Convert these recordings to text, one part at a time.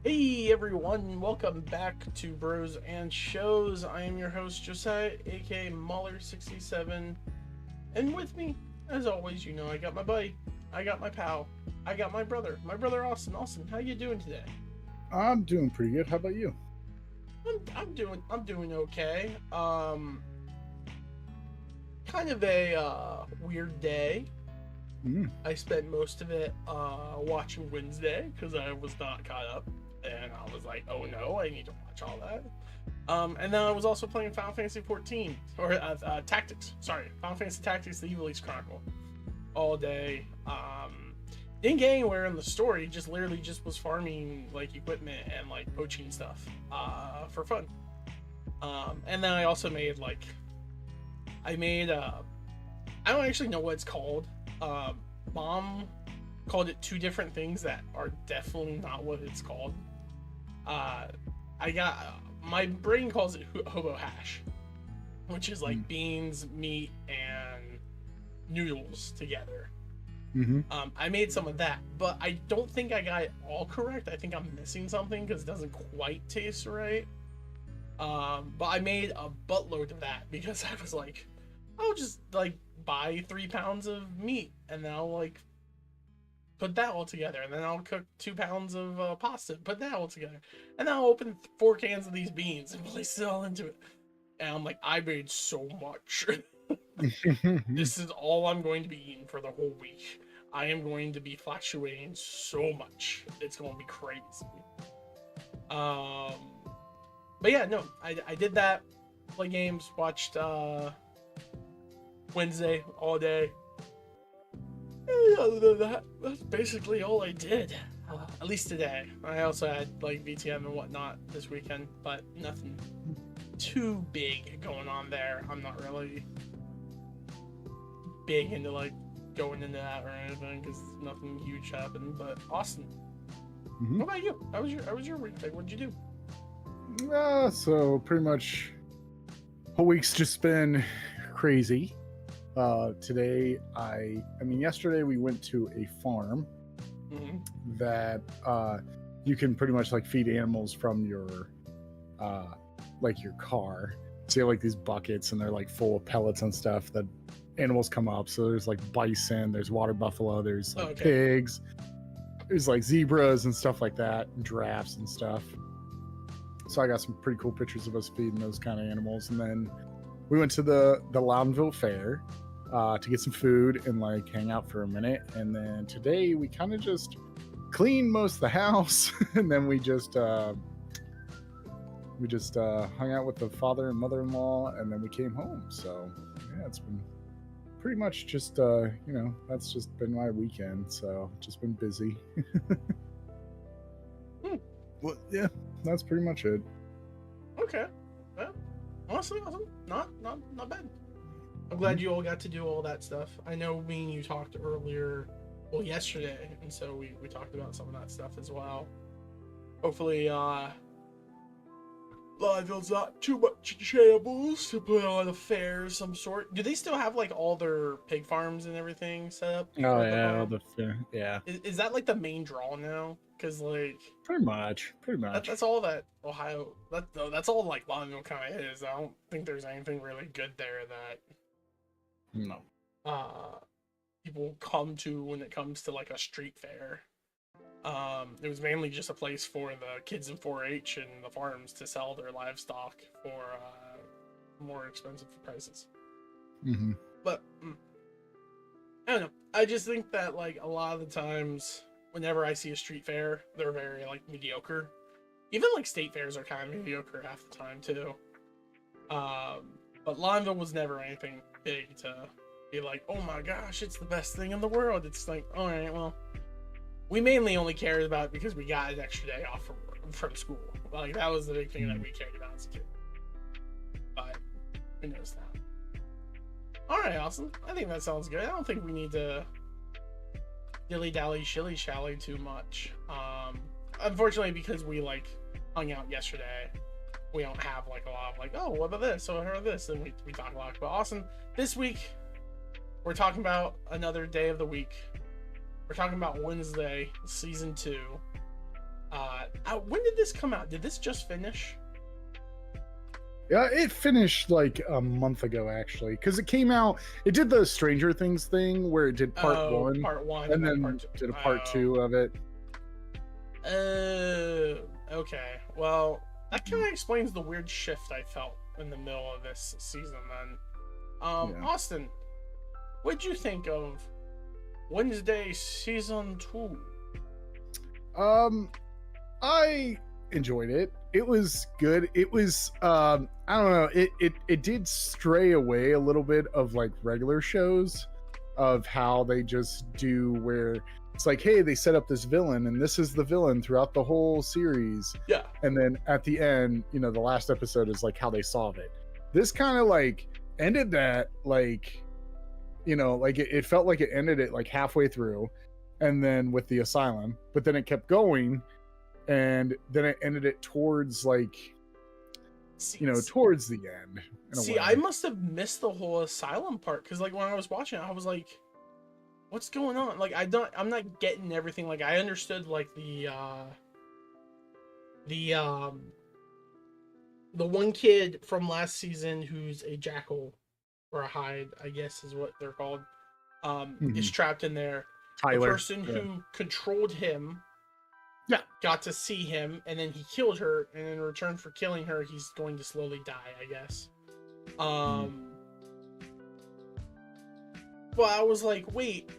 Hey everyone, welcome back to Bros and Shows. I am your host Josiah, aka Mahler67, and with me, as always, I got my buddy, I got my pal, I got my brother Austin. Austin, how you doing today? I'm doing pretty good. How about you? I'm doing okay. Kind of a weird day. Mm. I spent most of it watching Wednesday because I was not caught up, and I was like, oh no, I need to watch all that. And then I was also playing Final Fantasy 14 or Tactics. Sorry, Final Fantasy Tactics: The Evil East Chronicle all day. Didn't get anywhere in the story. Just literally just was farming like equipment and like poaching stuff for fun. And then I also made I don't actually know what it's called. Mom called it two different things that are definitely not what it's called. I got my brain calls it hobo hash, which is like beans, meat, and noodles together. Mm-hmm. I made some of that, but I don't think I got it all correct. I think I'm missing something because it doesn't quite taste right. But I made a buttload of that because I was like, I'll just like buy 3 pounds of meat and then I'll like put that all together, and then I'll cook 2 pounds of pasta, put that all together, and then I'll open 4 cans of these beans and place it all into it. And I'm like, I made so much. This is all I'm going to be eating for the whole week. I am going to be fluctuating so much. It's going to be crazy. Um, but yeah, no, I did that. Play games, watched Wednesday all day. And other than that, that's basically all I did. At least today. I also had like VTM and whatnot this weekend, but nothing too big going on there. I'm not really big into like going into that or anything because nothing huge happened. But Austin, what about you? How was your week? Like, what'd you do? So pretty much, whole week's just been crazy. Today, yesterday we went to a farm that you can pretty much like feed animals from your your car. So you have like these buckets and they're like full of pellets and stuff that animals come up. So there's like bison, there's water buffalo, there's like pigs, there's like zebras and stuff like that, and giraffes and stuff. So I got some pretty cool pictures of us feeding those kind of animals. And then we went to the Loudonville Fair to get some food and like hang out for a minute. And then today we kind of just cleaned most of the house, and then we just hung out with the father and mother-in-law, and then we came home. So yeah, it's been pretty much just that's just been my weekend. So just been busy. Well, yeah, that's pretty much it. Okay. Well, honestly, awesome. Not bad. I'm glad you all got to do all that stuff. I know me and you talked earlier, well, yesterday, and so we talked about some of that stuff as well. Hopefully, Live's not too much shambles to put on a fair of some sort. Do they still have like all their pig farms and everything set up? Oh yeah, the fair. Yeah. Is that like the main draw now? Because like pretty much. That's all that Ohio. That's all like Longville kind of is. I don't think there's anything really good there that no people come to when it comes to like a street fair. It was mainly just a place for the kids in 4-H and the farms to sell their livestock for more expensive prices. But I don't know. I just think that like a lot of the times, whenever I see a street fair, they're very like mediocre. Even like state fairs are kind of mediocre half the time too. But Lionville was never anything big to be like, oh my gosh, it's the best thing in the world. It's like, all right, well, we mainly only cared about it because we got an extra day off from school. Like that was the big thing that we cared about as a kid. But who knows now? All right, awesome. I think that sounds good. I don't think we need to dilly-dally, shilly-shally too much. Unfortunately, because we like hung out yesterday, we don't have like a lot of like, oh, what about this? So I heard this, and we talk a lot about awesome. This week, we're talking about another day of the week. We're talking about Wednesday, season 2. When did this come out? Did this just finish? Yeah, it finished like a month ago actually, because it came out. It did the Stranger Things thing where it did part one, and then did a part two of it. Okay. Well, that kind of explains the weird shift I felt in the middle of this season. Then, Yeah. Austin, what'd you think of Wednesday season 2? I enjoyed it. It was good. It was I don't know, it did stray away a little bit of like regular shows of how they just do, where it's like, hey, they set up this villain and this is the villain throughout the whole series. Yeah. And then at the end, you know, the last episode is like how they solve it. This kind of like ended that, like, you know, like it felt like it ended it like halfway through, and then with the asylum, but then it kept going, and then it ended it towards like, you know, towards the end. See, I must have missed the whole asylum part, because like when I was watching it, I was like, what's going on? Like I'm not getting everything. Like I understood like the one kid from last season who's a jackal or a Hyde, I guess is what they're called, is trapped in there. Tyler, the person who controlled him, got to see him, and then he killed her, and in return for killing her, he's going to slowly die, I guess. Well, I was like, wait,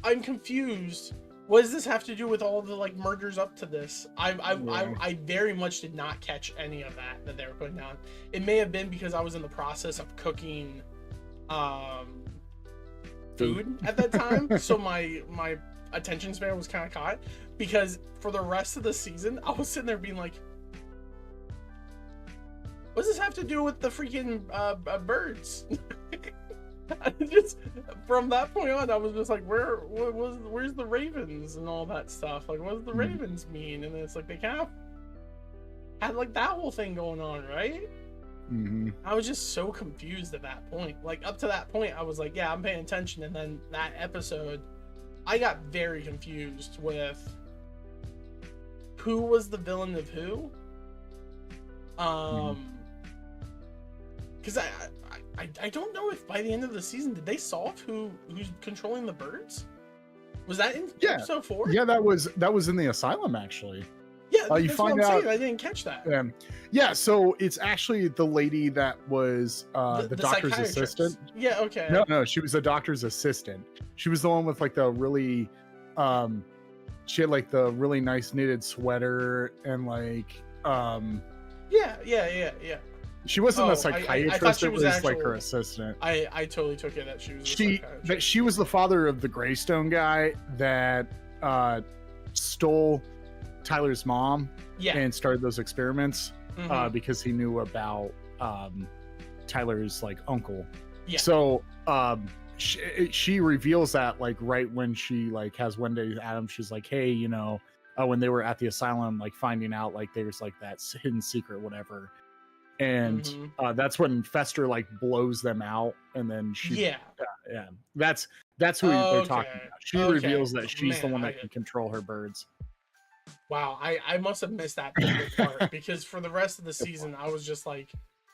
I'm confused. What does this have to do with all the like murders up to this? I very much did not catch any of that they were putting down. It may have been because I was in the process of cooking food at that time, so my attention span was kind of caught, because for the rest of the season I was sitting there being like, what does this have to do with the freaking birds? Just from that point on, I was just like, where's the ravens and all that stuff? Like, what does the ravens mean? And it's like they kind of had like that whole thing going on, right? I was just so confused at that point. Like up to that point, I was like, yeah, I'm paying attention, and then that episode, I got very confused with who was the villain of who. Because I don't know if by the end of the season did they solve who's controlling the birds. Was that in episode 4? Yeah, that was in the asylum actually. Yeah, you find out. I didn't catch that. Yeah, so it's actually the lady that was the doctor's assistant. Yeah, okay. No, she was the doctor's assistant. She was the one with like the really, she had like the really nice knitted sweater and like, yeah. She wasn't a psychiatrist. I thought she was like her assistant. I totally took it that she was. She was the father of the Greystone guy that stole Tyler's mom and started those experiments because he knew about Tyler's like uncle. Yeah. So she reveals that like right when she like has Wendy Adams. She's like, hey, you know, when they were at the asylum, like finding out like there's like that hidden secret, whatever. And that's when Fester like blows them out, and then she that's who they're talking about. She reveals that she's the one that can control her birds. Wow, I must have missed that part because for the rest of the season I was just like,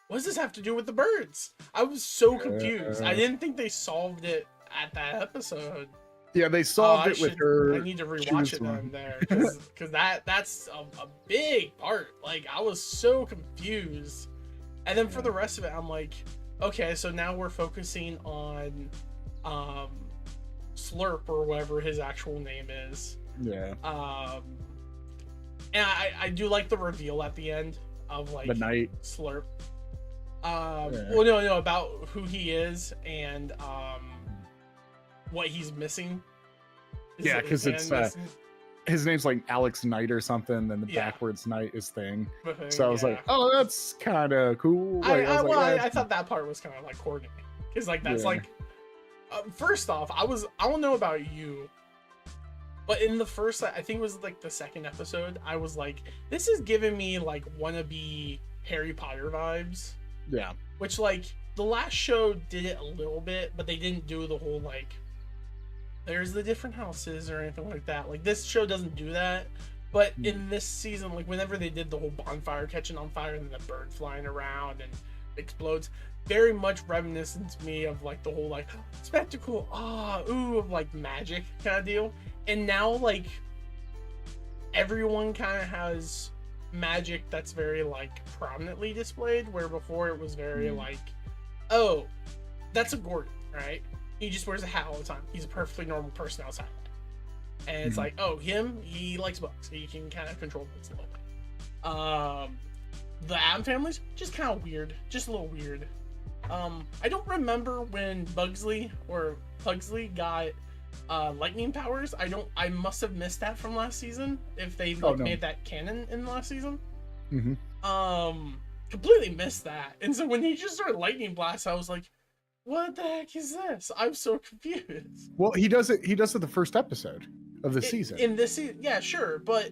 what does this have to do with the birds? I was so confused. I didn't think they solved it at that episode. Yeah, they solved it with her. I need to rewatch it then there, because that's a big part. Like I was so confused, and then for the rest of it, I'm like, okay, so now we're focusing on Slurp or whatever his actual name is. Yeah. And I do like the reveal at the end of like the night Slurp. Well, no, about who he is and what he's missing. Because it's his name's like Alex Knight or something, and the backwards Knight is thing. So I was like, oh, that's kind of cool. Like, I thought that part was kind of like corny, because like that's like first off, I don't know about you, but in the first, I think it was like the second episode, I was like, this is giving me like wannabe Harry Potter vibes. Yeah. Which like the last show did it a little bit, but they didn't do the whole like there's the different houses or anything like that. Like this show doesn't do that, But in this season, like whenever they did the whole bonfire catching on fire and the bird flying around and explodes, very much reminiscent to me of like the whole like spectacle, of like magic kind of deal. And now like everyone kind of has magic that's very like prominently displayed, where before it was very like, oh, that's a Gordon, right? He just wears a hat all the time. He's a perfectly normal person outside. And it's like, oh, he likes bugs. He can kind of control bugs a little bit. The Addams family's just kind of weird. Just a little weird. I don't remember when Pugsley got lightning powers. I must have missed that from last season, if they made that canon in the last season. Completely missed that. And so when he just started lightning blasts, I was like, what the heck is this? I'm so confused. Well, he does it the first episode of the season. In this season, yeah, sure, but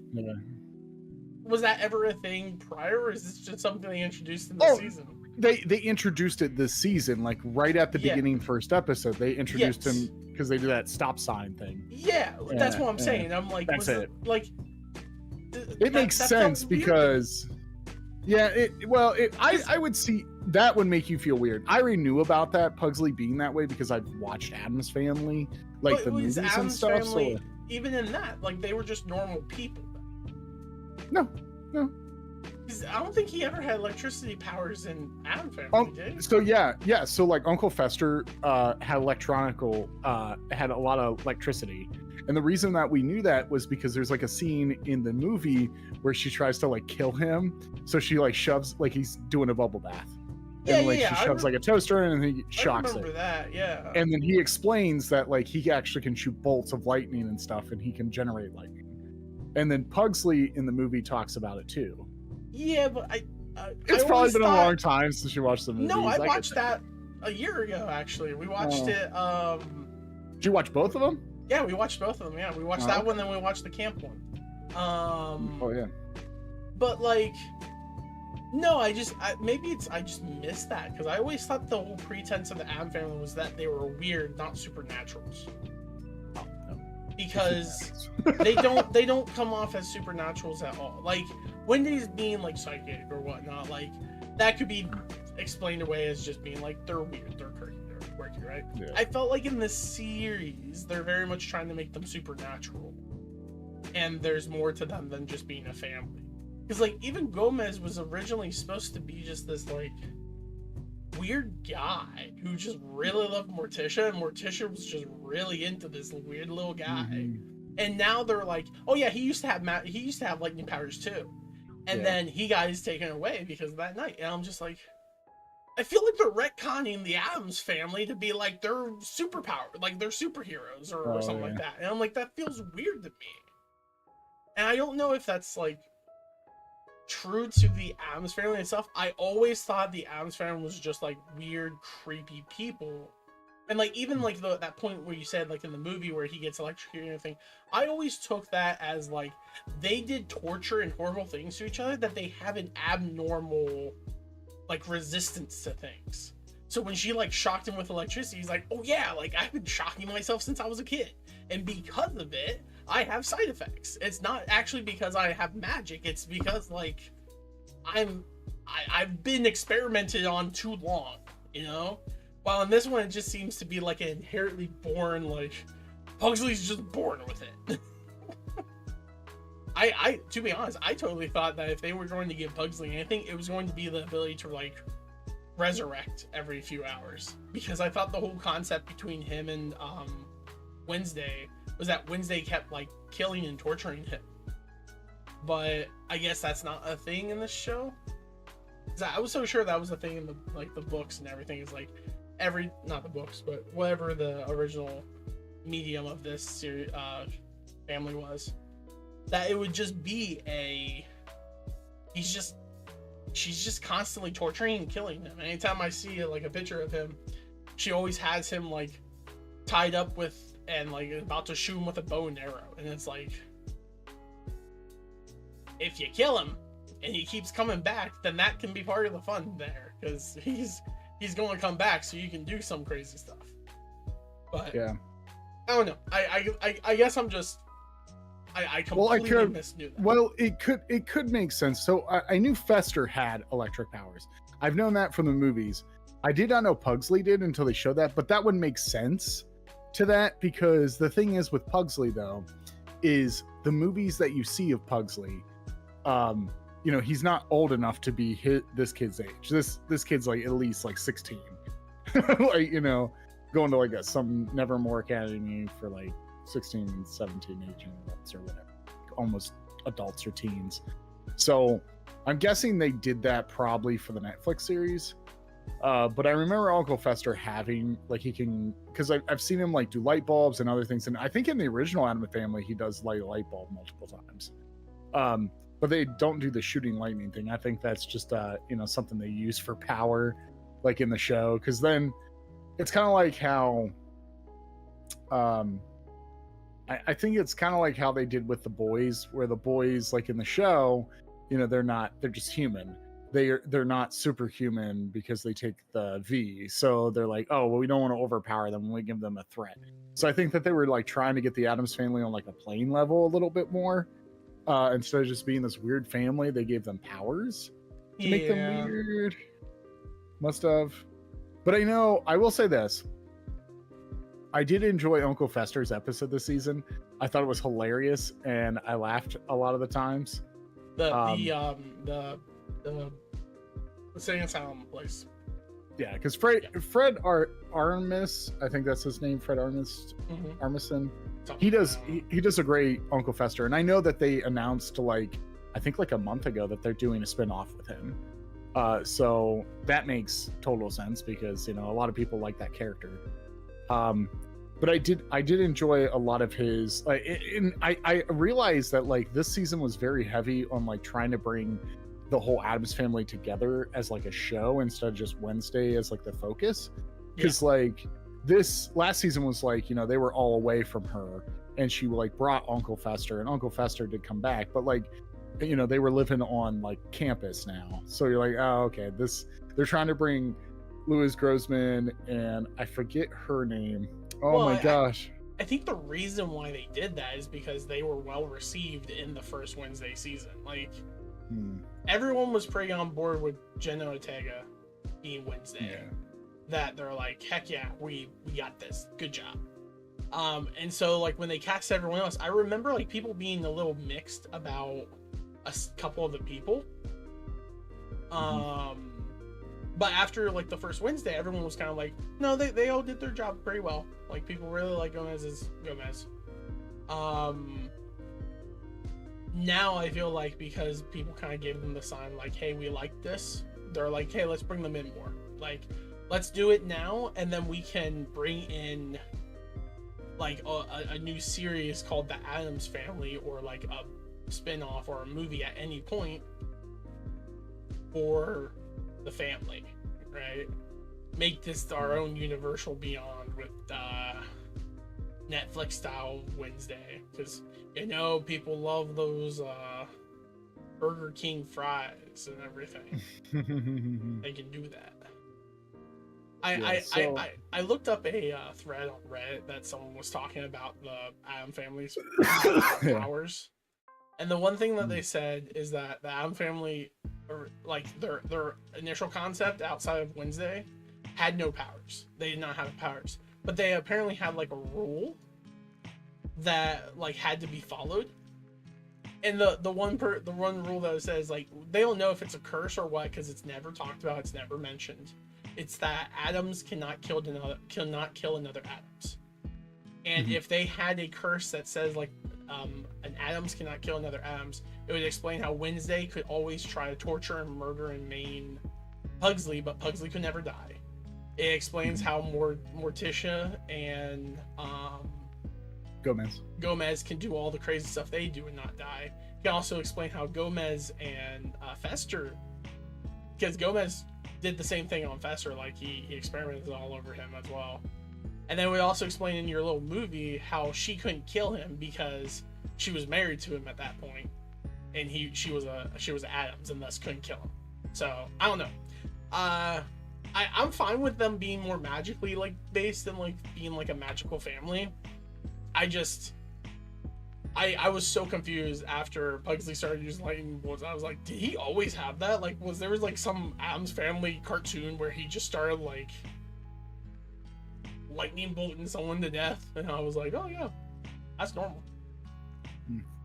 was that ever a thing prior, or is this just something they introduced in the season? They introduced it this season, like right at the beginning, first episode. They introduced him because they do that stop sign thing. Yeah, that's what I'm saying. I'm like, that's it. Like, it makes sense because, I would see that would make you feel weird. I already knew about that Pugsley being that way because I've watched Addams Family, like the movies and stuff. Family, even in that, like they were just normal people. No. I don't think he ever had electricity powers in Addams Family, did he? So so like Uncle Fester had had a lot of electricity, and the reason that we knew that was because there's like a scene in the movie where she tries to like kill him, so she like shoves, like he's doing a bubble bath, and she shoves like a toaster in and he shocks it. I remember that, yeah. And then he explains that like he actually can shoot bolts of lightning and stuff, and he can generate lightning. And then Pugsley in the movie talks about it too. Yeah, but it's probably been a long time since you watched the movie. No, I watched that a year ago, actually. We watched it. Did you watch both of them? Yeah, we watched both of them. Yeah, we watched that one, then we watched the camp one. But like, no, I just missed that because I always thought the whole pretense of the Addams Family was that they were weird, not supernaturals. Because they don't come off as supernaturals at all. Like Wendy's being like psychic or whatnot, like that could be explained away as just being like they're weird, they're quirky, right? Yeah. I felt like in this series they're very much trying to make them supernatural, and there's more to them than just being a family. Because like even Gomez was originally supposed to be just this like weird guy who just really loved Morticia, and Morticia was just really into this weird little guy. And now they're like, oh yeah, he used to have lightning powers too, and then he got his taken away because of that night. And I'm just like, I feel like they're retconning the Addams Family to be like they're superpowered, like they're superheroes or something like that. And I'm like, that feels weird to me, and I don't know if that's like true to the Addams Family and stuff. I always thought the Addams Family was just like weird, creepy people. And like even like that point where you said like in the movie where he gets electrocuted and everything, I always took that as like they did torture and horrible things to each other, that they have an abnormal like resistance to things. So when she like shocked him with electricity, he's like, oh yeah, like I've been shocking myself since I was a kid, and because of it I have side effects. It's not actually because I have magic, it's because like I've been experimented on too long, you know? While in this one it just seems to be like an inherently born, like Pugsley's just born with it. I to be honest, I totally thought that if they were going to give Pugsley anything, it was going to be the ability to like resurrect every few hours, because I thought the whole concept between him and Wednesday was that Wednesday kept like killing and torturing him. But I guess that's not a thing in this show. I was so sure that was a thing in the like the books and everything. Is like not the books, but whatever the original medium of this series family was, that it would just be she's just constantly torturing and killing him. Anytime I see like a picture of him, she always has him like tied up with and like about to shoot him with a bow and arrow, and it's like, if you kill him and he keeps coming back, then that can be part of the fun there, because he's going to come back so you can do some crazy stuff. But yeah, I don't know. I guess I'm just I completely knew that. Well, it could make sense. So I knew Fester had electric powers. I've known that from the movies. I did not know Pugsley did until they showed that, but that would make sense to that, because the thing is with Pugsley though, is the movies that you see of Pugsley, you know, he's not old enough to be this kid's age. This kid's like at least like 16, like, you know, going to like some Nevermore Academy for like 16, 17, 18 months or whatever, almost adults or teens. So I'm guessing they did that probably for the Netflix series. But I remember Uncle Fester having, like, he can, because I've seen him like do light bulbs and other things, and I think in the original Addams Family he does light a light bulb multiple times. But they don't do the shooting lightning thing. I think that's just you know, something they use for power, like in the show, because then it's kind of like how I think it's kind of like how they did with the boys, where the boys, like in the show, you know, they're just human. They're not superhuman because they take the V. So they're like, oh, well, we don't want to overpower them when we give them a threat. So I think that they were like trying to get the Addams Family on like a plane level a little bit more. Instead of just being this weird family, they gave them powers to make them weird. Must have. But I will say this. I did enjoy Uncle Fester's episode this season. I thought it was hilarious, and I laughed a lot of the times. The Singing Asylum place. Yeah, because Fred Armisen, I think that's his name, Fred Armisen. Mm-hmm. Armisen. He does a great Uncle Fester, and I know that they announced like I think like a month ago that they're doing a spin-off with him. So that makes total sense, because you know a lot of people like that character. But I did enjoy a lot of his. And I realized that like this season was very heavy on like trying to bring the whole Addams Family together as like a show instead of just Wednesday as like the focus, because like this last season was like, you know, they were all away from her, and she like brought Uncle Fester, and Uncle Fester did come back, but like, you know, they were living on like campus now, so you're like, oh, okay, they're trying to bring Louise Grossman, and I forget her name. Oh my gosh. I think the reason why they did that is because they were well received in the first Wednesday season. Like, everyone was pretty on board with Jenna Ortega being Wednesday. Yeah. That they're like, heck yeah, we got this. Good job. And so like when they cast everyone else, I remember like people being a little mixed about a couple of the people. But after like the first Wednesday, everyone was kind of like, no, they all did their job pretty well. Like people really like Gomez. Now I feel like because people kind of gave them the sign like, hey, we like this, they're like, hey, let's bring them in more. Like, let's do it now, and then we can bring in like a new series called The Addams Family, or like a spin-off or a movie at any point for the family, right? Make this our own Universal Beyond with Netflix style Wednesday, because you know people love those Burger King fries and everything. They can do that. I looked up a thread on Reddit that someone was talking about the Addams Family's powers, and the one thing that they said is that the Addams Family, or like their initial concept outside of Wednesday, had no powers. They did not have powers, but they apparently had like a rule that like had to be followed. And the one rule that says like they don't know if it's a curse or what, because it's never talked about, it's never mentioned. It's that Addams cannot kill another Addams. And if they had a curse that says like an Addams cannot kill another Addams, it would explain how Wednesday could always try to torture and murder and maim Pugsley, but Pugsley could never die. It explains how Morticia and Gomez can do all the crazy stuff they do and not die. It can also explain how Gomez and Fester, because Gomez did the same thing on Fester, like he experimented all over him as well. And then we also explain in your little movie how she couldn't kill him because she was married to him at that point, and she was Addams and thus couldn't kill him. So I don't know. I'm fine with them being more magically like based and like being like a magical family. I was so confused after Pugsley started using lightning bolts. I was like, did he always have that? Like, was there like some Addams Family cartoon where he just started like lightning bolting someone to death? And I was like, oh yeah, that's normal.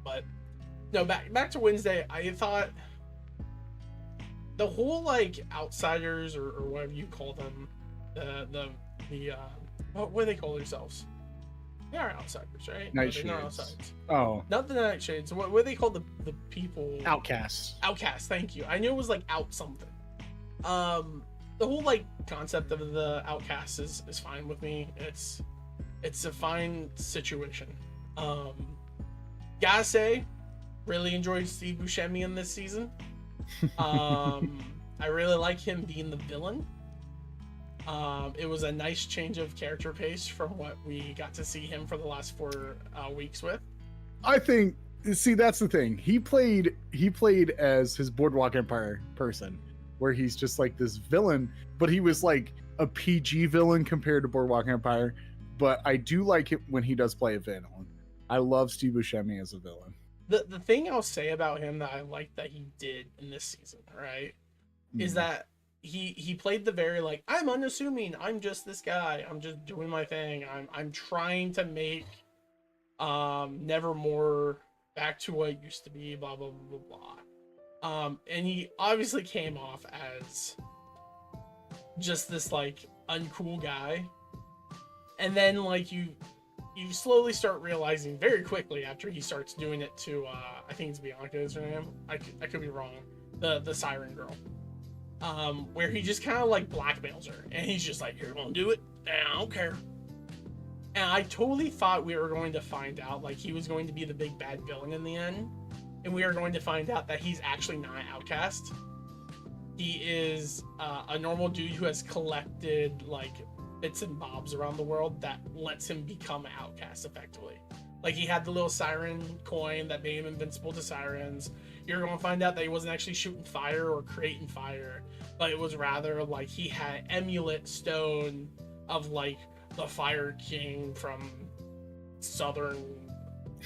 But no, back to Wednesday. I thought the whole like outsiders or whatever you call them, the what do they call themselves? They are outsiders, right? Nightshades. They're not outsiders. Oh, Not the Nightshades. What do they call the people? Outcasts. Outcasts. Thank you. I knew it was like out something. The whole like concept of the outcasts is fine with me. It's a fine situation. Gotta say, really enjoyed Steve Buscemi in this season. I really like him being the villain. It was a nice change of character pace from what we got to see him for the last 4 weeks with. I think, see, that's the thing. He played as his Boardwalk Empire person, where he's just like this villain, but he was like a PG villain compared to Boardwalk Empire. But I do like it when he does play a villain. I love Steve Buscemi as a villain. The thing I'll say about him that I like that he did in this season, right, is that he played the very like, I'm unassuming, I'm just this guy, I'm just doing my thing, I'm trying to make Nevermore back to what it used to be, blah blah blah blah blah. And he obviously came off as just this like uncool guy, and then like you slowly start realizing very quickly after he starts doing it to I think it's Bianca is her name, I could be wrong, the siren girl, where he just kind of like blackmails her, and he's just like, you're gonna do it, and I don't care. And I totally thought we were going to find out like he was going to be the big bad villain in the end, and we are going to find out that he's actually not an outcast. He is a normal dude who has collected like bits and bobs around the world that lets him become an outcast effectively. Like he had the little siren coin that made him invincible to sirens. You're going to find out that he wasn't actually shooting fire or creating fire, but it was rather like he had an amulet stone of like the Fire King from Southern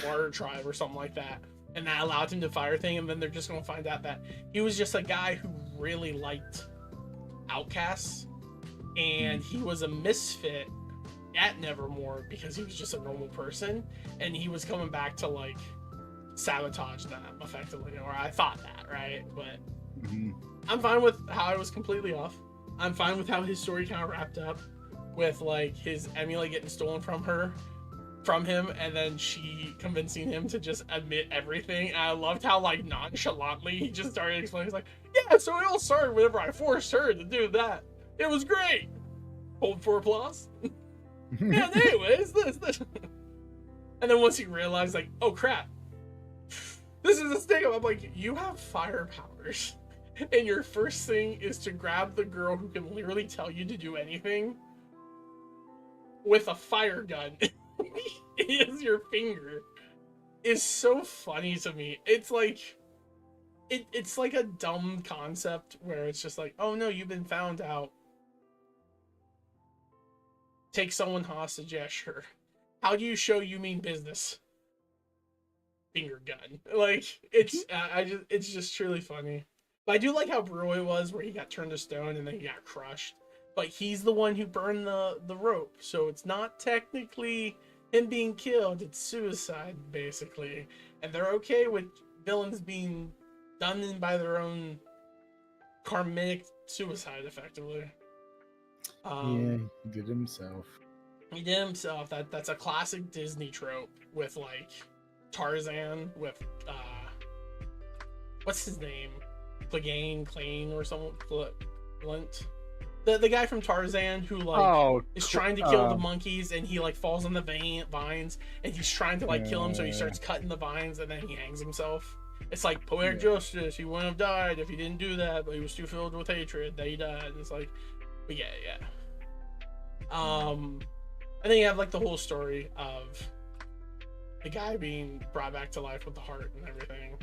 Water Tribe or something like that, and that allowed him to fire thing. And then they're just going to find out that he was just a guy who really liked outcasts, and he was a misfit at Nevermore because he was just a normal person, and he was coming back to like sabotage them effectively, or I thought that, right? But I'm fine with how I was completely off. I'm fine with how his story kind of wrapped up with like his amulet getting stolen from him, and then she convincing him to just admit everything. And I loved how like nonchalantly he just started explaining. He's like, yeah, so it all started whenever I forced her to do that. It was great. Hold for applause. Yeah, anyways, this. And then once he realized, like, oh crap, this is a stick up. I'm like, you have fire powers, and your first thing is to grab the girl who can literally tell you to do anything with a fire gun. Is your finger. Is so funny to me. It's like it's like a dumb concept where it's just like, oh no, you've been found out. Take someone hostage, yeah, sure. How do you show you mean business? Finger gun. Like, it's just truly funny. But I do like how brutal it was, where he got turned to stone and then he got crushed. But he's the one who burned the rope, so it's not technically him being killed, it's suicide, basically. And they're okay with villains being done in by their own karmic suicide, effectively. Yeah, he did himself. He did himself. That's a classic Disney trope with like Tarzan with what's his name? Clegane or something. Flint. The guy from Tarzan who like is trying to kill the monkeys, and he like falls on the vines, and he's trying to like kill him, so he starts cutting the vines, and then he hangs himself. It's like poetic justice. He wouldn't have died if he didn't do that, but he was too filled with hatred that he died. And it's like, but yeah. And then you have like the whole story of the guy being brought back to life with the heart and everything.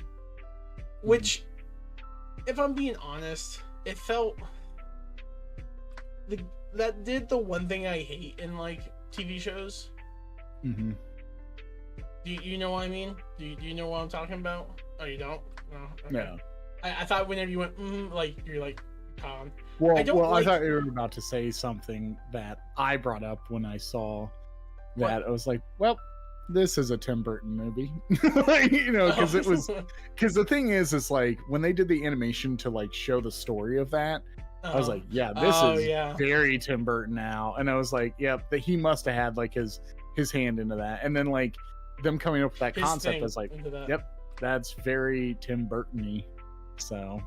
Which, if I'm being honest, it felt that did the one thing I hate in like TV shows. Do you know what I mean? Do you know what I'm talking about? Oh, you don't? No. Okay. No. I thought whenever you went, like you're like, Well, I I thought you were about to say something that I brought up when I saw that. What? I was like, well, this is a Tim Burton movie, you know, because the thing is like when they did the animation to like show the story of that, I was like, yeah, this is very Tim Burton now, and I was like, yep, that he must have had like his hand into that, and then like them coming up with that concept, I was like, yep, that's very Tim Burton-y. So,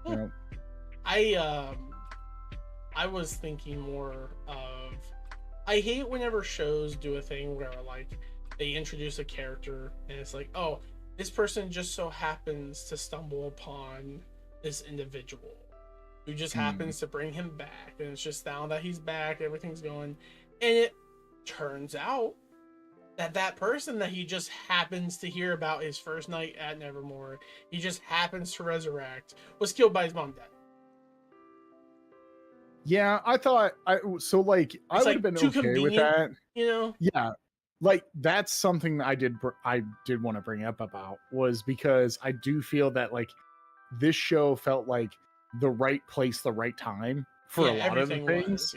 you know. I was thinking more of, I hate whenever shows do a thing where like they introduce a character and it's like, oh, this person just so happens to stumble upon this individual who just happens to bring him back, and it's just now that he's back, everything's going, and it turns out that person that he just happens to hear about his first night at Nevermore, he just happens to resurrect, was killed by his mom dead. Yeah, I thought I would have been okay with that. You know? Yeah, like that's something that I did want to bring up about, was because I do feel that like this show felt like the right place, the right time for a lot of the things.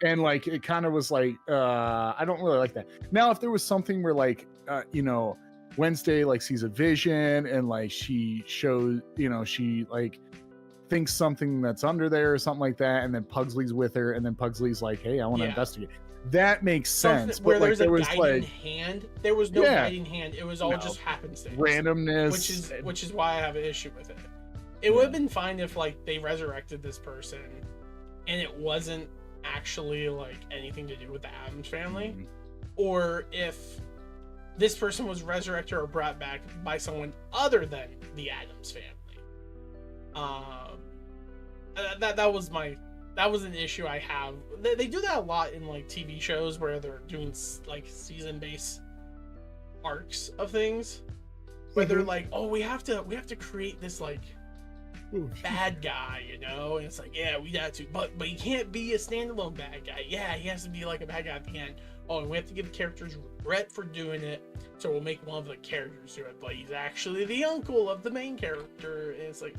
And like it kind of was like I don't really like that. Now if there was something where like you know, Wednesday like sees a vision and like she shows, you know, she like thinks something that's under there or something like that, and then Pugsley's with her, and then Pugsley's like, hey, I want to investigate. That makes sense. Where there's a guiding hand. There was no guiding hand. It was all just happenstance. Randomness. Which is why I have an issue with it. It would have been fine if like they resurrected this person and it wasn't actually like anything to do with the Addams family. Or if this person was resurrected or brought back by someone other than the Addams family. That was an issue I have. They do that a lot in like TV shows where they're doing like season-based arcs of things, where they're like, oh, we have to create this like bad guy, you know, and it's like, yeah, we got to, but he can't be a standalone bad guy. Yeah, he has to be like a bad guy at the end. Oh, and we have to give the characters regret for doing it, so we'll make one of the characters do it, but he's actually the uncle of the main character, and it's like,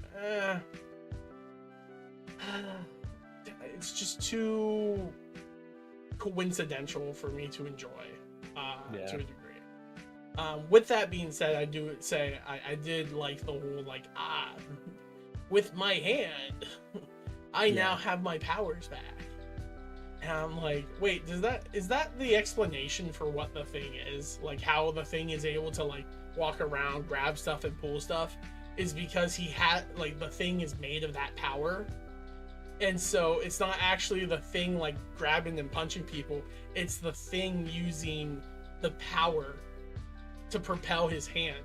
it's just too coincidental for me to enjoy to a degree. With that being said, I do say I did like the whole like, with my hand I now have my powers back, and I'm like, wait, is that the explanation for what the thing is, like how the thing is able to like walk around, grab stuff and pull stuff, is because he had like the thing is made of that power? And so it's not actually the thing like grabbing and punching people, it's the thing using the power to propel his hand.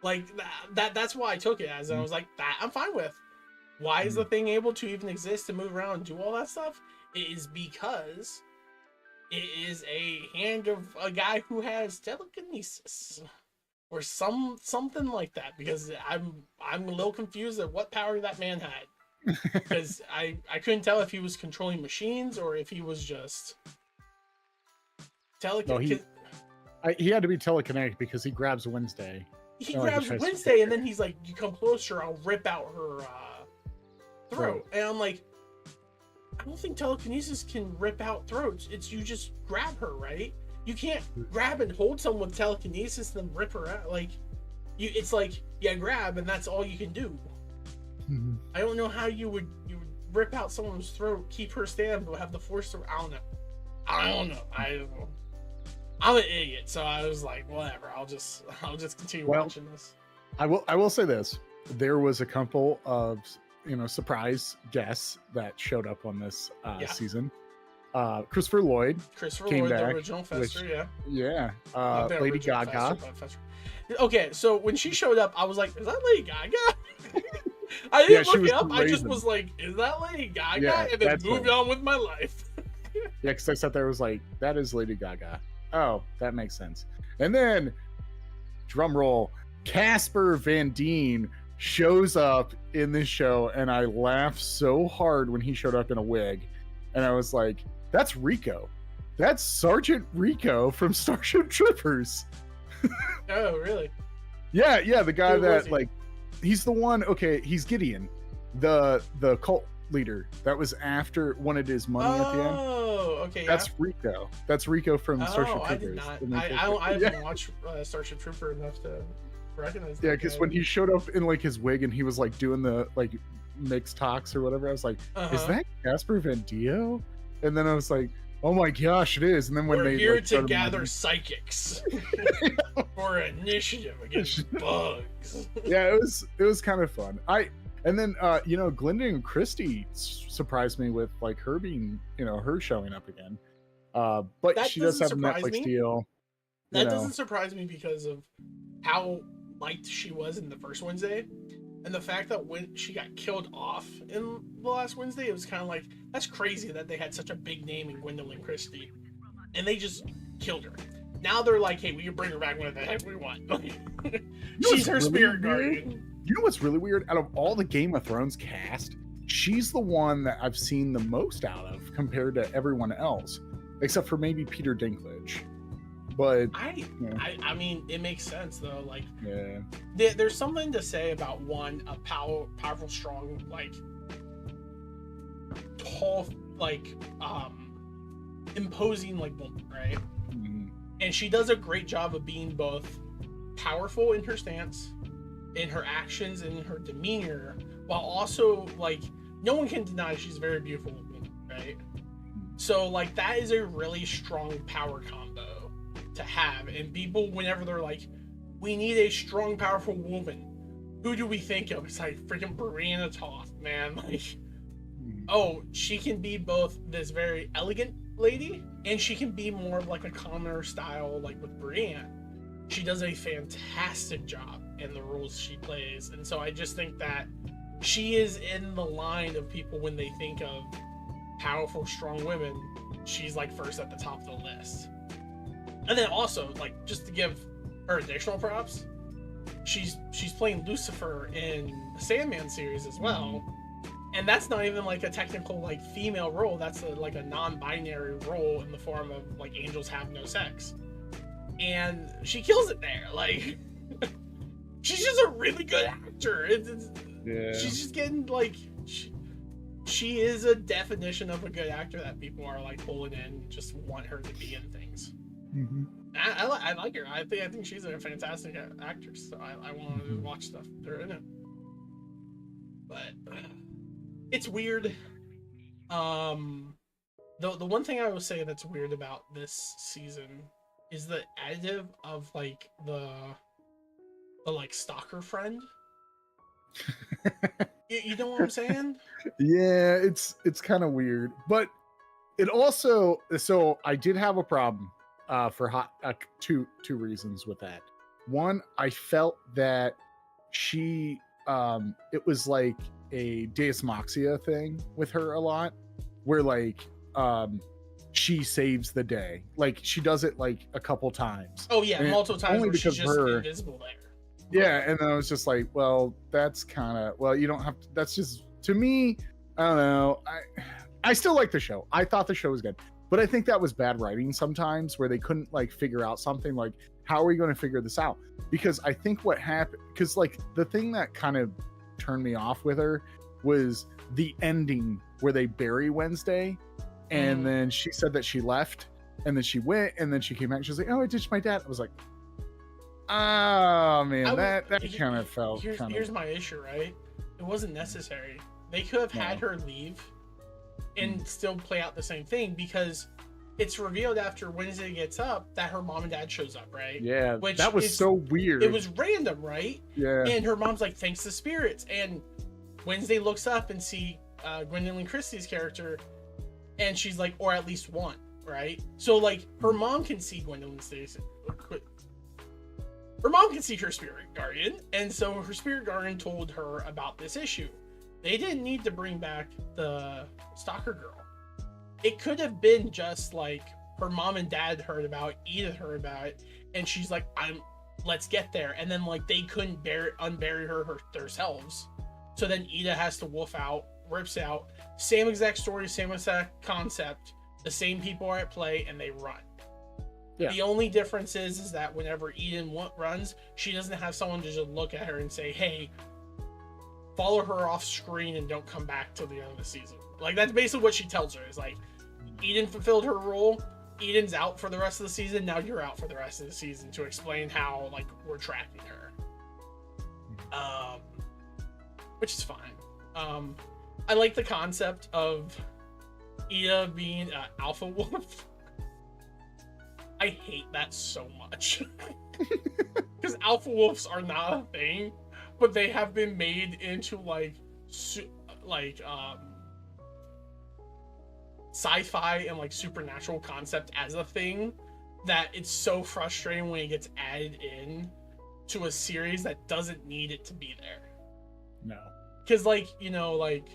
Like that's why I took it as. I was like, that I'm fine with. Why is the thing able to even exist and move around and do all that stuff? It is because it is a hand of a guy who has telekinesis or something like that, because I'm a little confused at what power that man had. Because I couldn't tell if he was controlling machines or if he was just telekinetic. No, he had to be telekinetic because he grabs Wednesday. He grabs Wednesday and then he's like, you come closer, I'll rip out her throat. Right. And I'm like, I don't think telekinesis can rip out throats. It's you just grab her, right? You can't grab and hold someone with telekinesis and then rip her out. Like, it's like, grab and that's all you can do. I don't know how you would rip out someone's throat, keep her standing, but have the force to. I don't know. I'm an idiot, so I was like, whatever. I'll just continue watching this. I will say this: there was a couple of surprise guests that showed up on this season. Christopher Lloyd came back, the original Fester, Lady Gaga. Okay, so when she showed up, I was like, is that Lady Gaga? I didn't look it up. I just was like, is that Lady Gaga? Yeah, and then moved on with my life. Yeah, because I sat there, was like, that is Lady Gaga. Oh, that makes sense. And then, drum roll, Casper Van Dien shows up in this show, and I laughed so hard when he showed up in a wig. And I was like, that's Rico. That's Sergeant Rico from Starship Troopers. Oh, really? Yeah, the guy Who was that he? like, he's the one. Okay, he's Gideon, the cult leader that was after wanted his money at the end. Oh, okay. That's Rico. That's Rico from Starship Troopers. I did not. The main I character. haven't watched Starship Trooper enough to recognize. Yeah, that because guy. when he showed up in like his wig and he was like doing the like mixed talks or whatever, I was like, is that Casper Van Dio? And then I was like, oh my gosh, it is. And then when We're they here like, to started gather moving- psychics for an initiative against bugs. yeah, it was kind of fun. And then Glendon Christie surprised me with like her being, her showing up again. But That she does have a doesn't surprise Netflix me. deal. That doesn't surprise me because of how liked she was in the first Wednesday. And the fact that when she got killed off in the last Wednesday, it was kind of like, that's crazy that they had such a big name in Gwendolyn Christie. And they just killed her. Now they're like, hey, we can bring her back whenever the heck we want. She's her spirit guardian. You know what's really weird? Out of all the Game of Thrones cast, she's the one that I've seen the most out of compared to everyone else, except for maybe Peter Dinklage. But I mean, it makes sense though. Like, yeah, there's something to say about a powerful, strong, like tall, like imposing like woman, right? Mhm. And she does a great job of being both powerful in her stance, in her actions, and in her demeanor, while also like no one can deny she's a very beautiful woman, right? So like that is a really strong power combo to have. And people, whenever they're like, we need a strong, powerful woman, who do we think of? It's like freaking Brianna Toth, man. Like, oh, she can be both this very elegant lady, and she can be more of like a commoner style, like with Brienne. She does a fantastic job in the roles she plays. And so I just think that she is in the line of people when they think of powerful, strong women. She's like first at the top of the list. And then also, like, just to give her additional props, she's playing Lucifer in the Sandman series as well. And that's not even like a technical like female role. That's like a non-binary role in the form of like angels have no sex. And she kills it there. Like, she's just a really good actor. She's just getting like, she is a definition of a good actor that people are like pulling in, just want her to be in things. Mm-hmm. I like her. I think she's a fantastic actress. So I want to watch stuff with her in it. But it's weird. The one thing I will say that's weird about this season is the additive of like the like stalker friend. You know what I'm saying? Yeah, it's kind of weird, but it also, so I did have a problem for two reasons with that. One, I felt that she it was like a Deus Moxia thing with her a lot, where like she saves the day, like she does it like a couple times. Oh yeah, and multiple times only where she's because just her, invisible there. yeah, and then I was just like, well, that's kind of, well, you don't have to, that's just, to me, I don't know. I still like the show. I thought the show was good, but I think that was bad writing sometimes, where they couldn't like figure out something like, how are we going to figure this out? Because I think what happened, because like the thing that kind of turned me off with her was the ending where they bury Wednesday, and then she said that she left, and then she went, and then she came back. She was like, "Oh, I ditched my dad." I was like, "Oh man, that kind of felt." Here's my issue, right? It wasn't necessary. They could have had her leave and still play out the same thing, because it's revealed after Wednesday gets up that her mom and dad shows up, right? Yeah, which that was so weird. It was random, right? Yeah. And her mom's like, thanks to spirits. And Wednesday looks up and see Gwendolyn Christie's character, and she's like, or at least one, right? So like her mom can see Gwendolyn Stacy. Her mom can see her spirit guardian, and so her spirit guardian told her about this issue. They didn't need to bring back the stalker girl. It could have been just like her mom and dad heard about it, Edith heard about it, and she's like, let's get there. And then like they couldn't unbury her themselves. So then Ida has to wolf out, rips out. Same exact story, same exact concept. The same people are at play and they run. Yeah. The only difference is that whenever Eden runs, she doesn't have someone to just look at her and say, hey, follow her off screen and don't come back till the end of the season. Like, that's basically what she tells her. Is like, Eden fulfilled her role. Eden's out for the rest of the season. Now you're out for the rest of the season, to explain how, like, we're tracking her. Which is fine. I like the concept of Ida being an alpha wolf. I hate that so much. Because alpha wolves are not a thing, but they have been made into sci-fi and like supernatural concept as a thing, that it's so frustrating when it gets added in to a series that doesn't need it to be there. No. Because, like, you know, like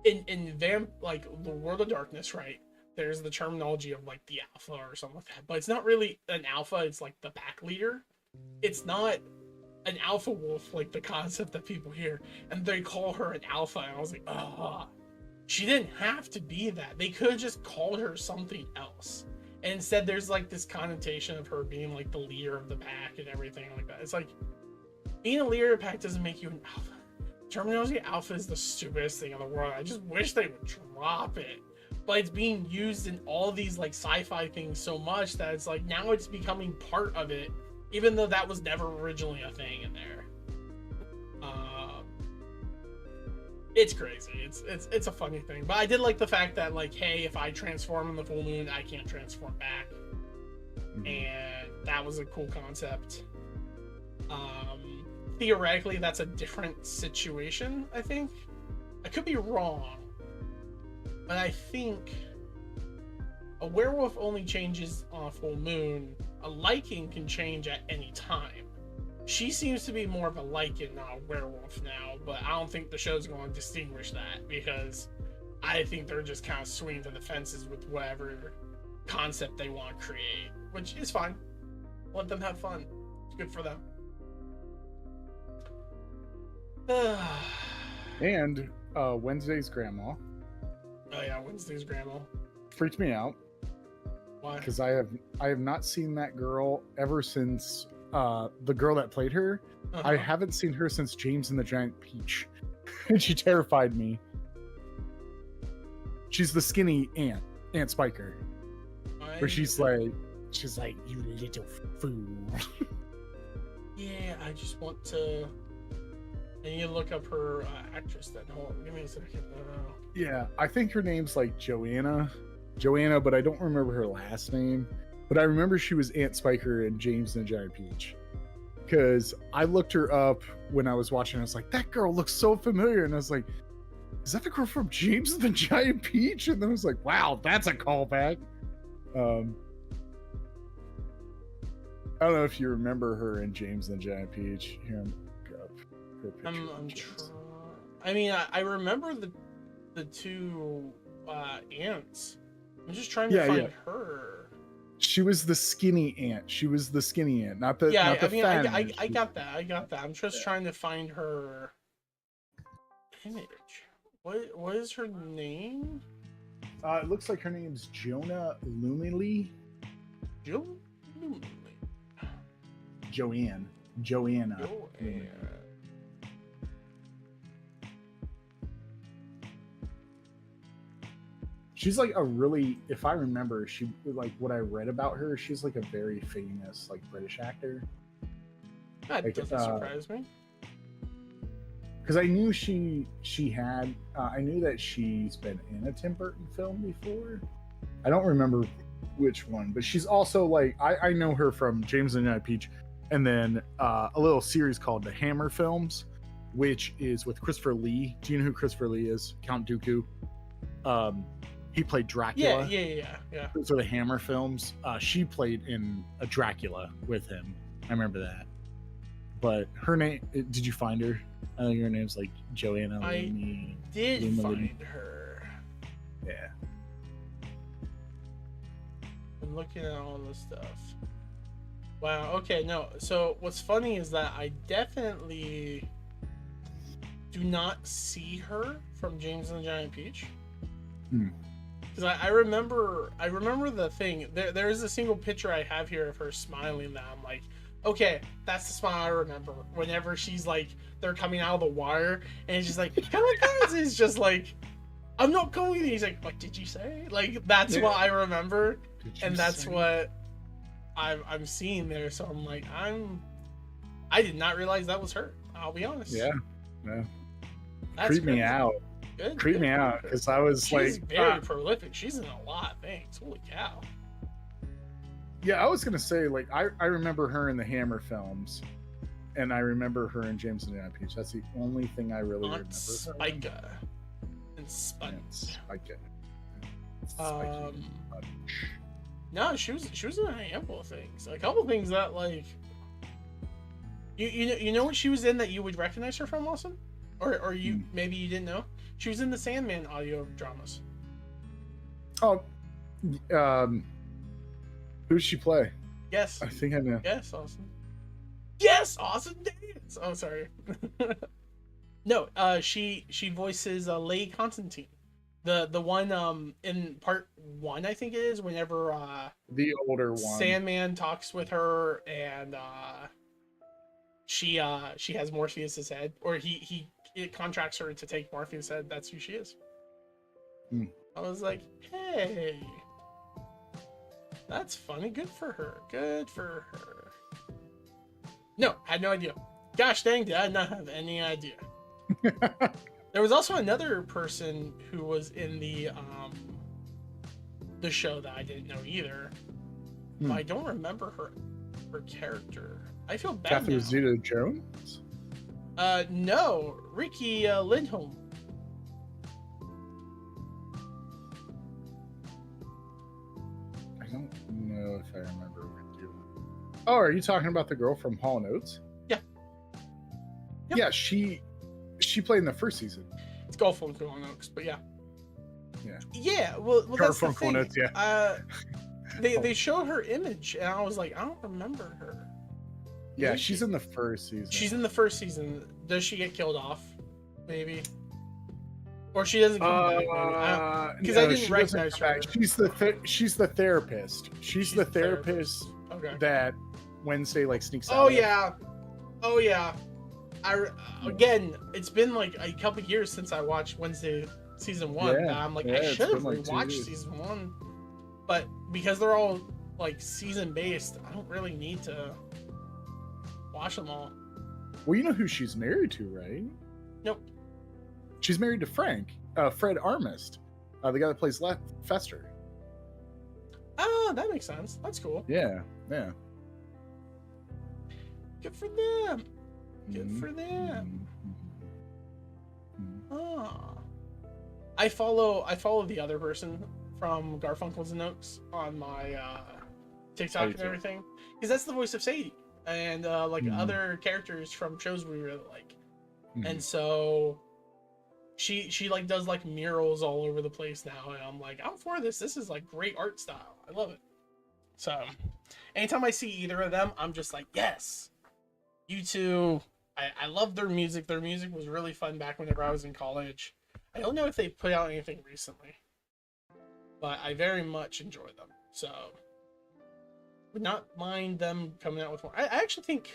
in the World of Darkness, right? There's the terminology of like the alpha or something like that, but it's not really an alpha. It's like the pack leader. It's not an alpha wolf like the concept that people hear, and they call her an alpha. And I was like, oh, she didn't have to be that. They could have just called her something else. And instead, there's like this connotation of her being like the leader of the pack and everything like that. It's like, being a leader of the pack doesn't make you an alpha. Terminology alpha is the stupidest thing in the world. I just wish they would drop it. But it's being used in all these like sci-fi things so much that it's like now it's becoming part of it, even though that was never originally a thing in there. It's crazy. It's a funny thing. But I did like the fact that, like, hey, if I transform in the full moon, I can't transform back. Mm-hmm. And that was a cool concept. Theoretically, that's a different situation, I think. I could be wrong. But I think a werewolf only changes on a full moon. A Lycan can change at any time. She seems to be more of a Lycan, not a werewolf now, but I don't think the show's going to distinguish that, because I think they're just kind of swinging to the fences with whatever concept they want to create, which is fine. Let them have fun. It's good for them. And Wednesday's grandma. Oh yeah, Wednesday's grandma freaked me out. Why? Because I have not seen that girl ever since the girl that played her. Uh-huh. I haven't seen her since James and the Giant Peach, and she terrified me. She's the skinny Aunt Spiker, where she's like, you little fool. Yeah, I just want to. I need to look up her actress then. Hold on, give me a second. Yeah, I think her name's like Joanna, but I don't remember her last name. But I remember she was Aunt Spiker in James and the Giant Peach. Because I looked her up when I was watching. I was like, that girl looks so familiar. And I was like, is that the girl from James and the Giant Peach? And then I was like, wow, that's a callback. I don't know if you remember her in James and the Giant Peach. Here, I mean, I remember the two ants. I'm just trying to find her. She was the skinny ant. Not the I got that. I'm just trying to find her image. What is her name? It looks like her name's Jonah Lumley. Joanna. She's like a really, if I remember, she like what I read about her, she's like a very famous like British actor. That doesn't surprise me. Because I knew she had, I knew that she's been in a Tim Burton film before. I don't remember which one, but she's also like, I know her from James and the Giant Peach, and then a little series called The Hammer Films, which is with Christopher Lee. Do you know who Christopher Lee is? Count Dooku. He played Dracula. Yeah. Those are the Hammer films. She played in a Dracula with him. I remember that. But her name, did you find her? I think her name's like Joanna. I did find her. Yeah. I'm looking at all this stuff. Wow, okay, no. So what's funny is that I definitely do not see her from James and the Giant Peach. Because I remember the thing. There is a single picture I have here of her smiling that I'm like, okay, that's the smile I remember. Whenever she's like, they're coming out of the wire, and it's just like, kamikaze is just like, I'm not going. And he's like, what did you say? Like, that's what I remember, and that's what I'm seeing there. So I'm like, I did not realize that was her. I'll be honest. Yeah. No. Creep me out. Good. Creep me out because I was She's very prolific. She's in a lot of things. Holy cow. Yeah, I was gonna say, like, I remember her in the Hammer films, and I remember her in James and the Giant Peach. That's the only thing I really remember. Spica. And Sponge. Spica. No, she was in a handful of things. A couple things that, like, you know what she was in that you would recognize her from, Austin? Or you maybe you didn't know? She was in the Sandman audio dramas. Oh, who does she play? Yes. I think I know. Yes, Austin. Yes, Austin Dance. Oh, sorry. No, she voices Lady Constantine, the one in part 1, I think it is. Whenever the older one, Sandman talks with her, and she has Morpheus's head, or it contracts her to take Morpheus' head. That's who she is. I was like, hey, that's funny. Good for her. Good for her. No, had no idea. Gosh dang, did I not have any idea. There was also another person who was in the show that I didn't know either. But I don't remember her character. I feel bad. Catherine Zeta-Jones? No, Ricky Lindholm. I don't know if I remember Ricky. Oh, are you talking about the girl from Hall & Oates? Yeah. Yep. Yeah, she played in the first season. It's Garfunkel and Oates, but yeah. Yeah. Yeah, well that's the thing. Oates, yeah. They showed her image, and I was like, I don't remember her. Yeah, she's in the first season. She's in the first season. Does she get killed off? Maybe. Or she doesn't come back, because I didn't recognize her. She's the therapist. She's the therapist that Wednesday like sneaks out. Oh yeah. Again, it's been like a couple years since I watched Wednesday season 1. Yeah, I'm like, I should have rewatched season 1, but because they're all like season based, I don't really need to watch them all. Well, you know who she's married to, right? Nope. She's married to Fred Armist, the guy that plays Fester. Oh, that makes sense. That's cool. Yeah. Good for them. Good for them. Ah. I follow the other person from Garfunkel's and Oates on my TikTok and everything, because that's the voice of Sadie and other characters from shows we really like. And so she like does like murals all over the place now, and I'm like, I'm for this. This is like great art style. I love it. So anytime I see either of them, I'm just like, yes, you two. I love their music. Their music was really fun back whenever I was in college. I don't know if they put out anything recently, but I very much enjoy them. So would not mind them coming out with more. I actually think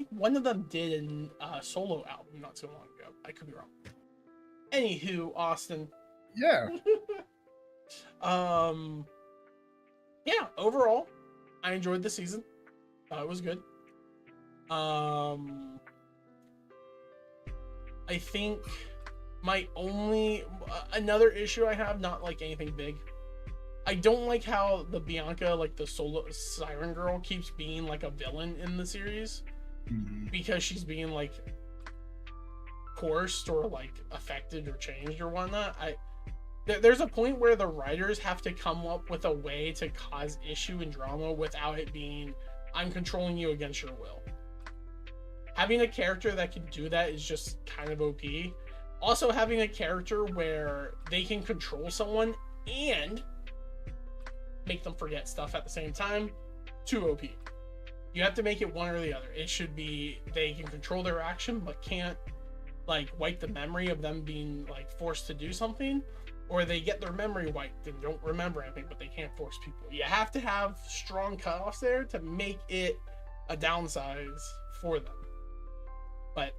one of them did a solo album not too long ago. I could be wrong. Anywho, Austin. Yeah. Yeah, overall, I enjoyed the season. It was good. I think my only another issue I have, not like anything big, I don't like how the Bianca, like the solo siren girl, keeps being like a villain in the series, because she's being like coerced or like affected or changed or whatnot. There's a point where the writers have to come up with a way to cause issue and drama without it being, I'm controlling you against your will. Having a character that can do that is just kind of OP. Also, having a character where they can control someone and make them forget stuff at the same time, too OP. You have to make it one or the other. It should be they can control their action but can't like wipe the memory of them being like forced to do something, or they get their memory wiped and don't remember anything, but they can't force people. You have to have strong cutoffs there to make it a downsize for them. But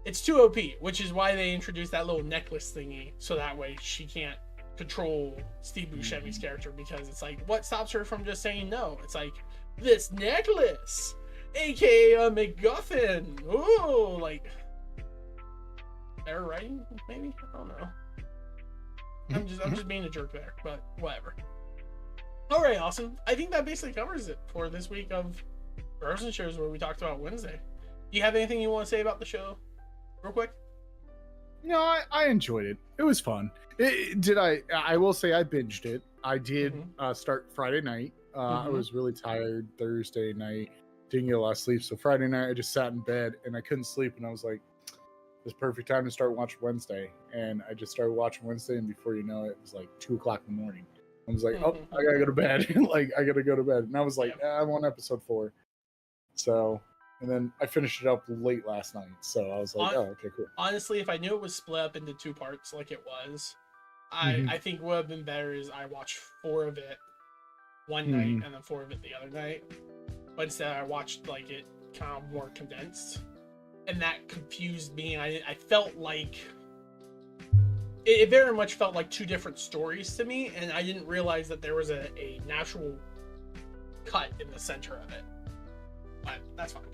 it's too OP, which is why they introduced that little necklace thingy, so that way she can't control Steve Buscemi's character, because it's like, what stops her from just saying no? It's like, this necklace, aka a MacGuffin. Ooh, like, error writing, maybe? I don't know. I'm just being a jerk there, but whatever. Alright, awesome. I think that basically covers it for this week of Bros and Shows, where we talked about Wednesday. Do you have anything you want to say about the show real quick? No, I enjoyed it. It was fun. I will say I binged it. I did start Friday night. I was really tired Thursday night. Didn't get a lot of sleep. So Friday night I just sat in bed and I couldn't sleep, and I was like, this is perfect time to start watching Wednesday. And I just started watching Wednesday, and before you know it, it was like 2:00 in the morning. I was like, oh, I gotta go to bed. I gotta go to bed. And I was like, I'm on episode 4. So, and then I finished it up late last night. So I was like, okay, cool. Honestly, if I knew it was split up into 2 parts like it was, I think what would have been better is I watched 4 of it one night and then 4 of it the other night. But instead I watched like it kind of more condensed. And that confused me. I felt like it very much felt like 2 different stories to me, and I didn't realize that there was a natural cut in the center of it. But that's fine.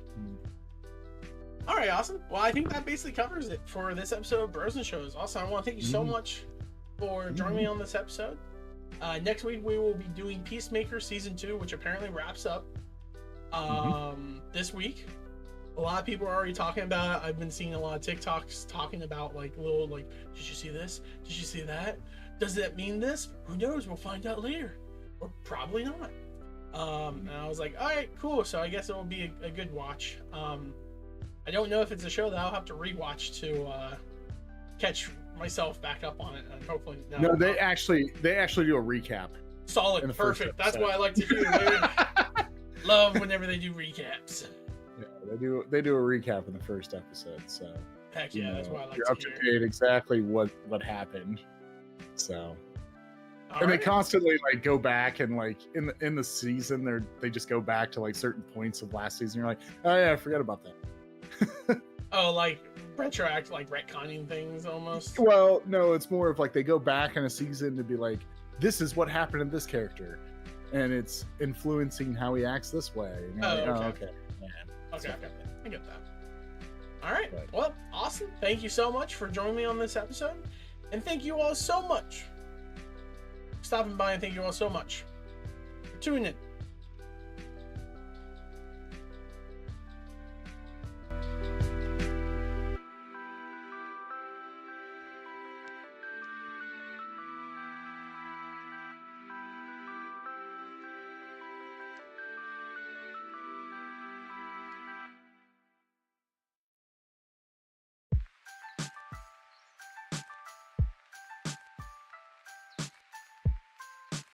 All right, awesome. Well, I think that basically covers it for this episode of Bros and Shows. Also, I want to thank you so much for joining me on this episode. Next week we will be doing Peacemaker Season 2, which apparently wraps up this week. A lot of people are already talking about it. I've been seeing a lot of TikToks talking about like little like, did you see this? Did you see that? Does that mean this? Who knows? We'll find out later. Or probably not. And I was like, all right, cool. So I guess it will be a good watch. I don't know if it's a show that I'll have to rewatch to catch myself back up on it, and hopefully no, they actually do a recap. Solid, perfect. That's what I like to do. Love whenever they do recaps. Yeah, they do a recap in the first episode, so heck yeah, that's why I like you're to up to hear. date exactly what happened. So All and right. they constantly like go back and like in the season they just go back to like certain points of last season. You're like, oh yeah, I forgot about that. Oh, like retroact, like retconning things almost. Well, no, it's more of like they go back in a season to be like, this is what happened in this character, and it's influencing how he acts this way. And you're like, okay. Yeah. Okay, I get that. All right. Well, awesome. Thank you so much for joining me on this episode, and thank you all so much for stopping by, and thank you all so much for tuning in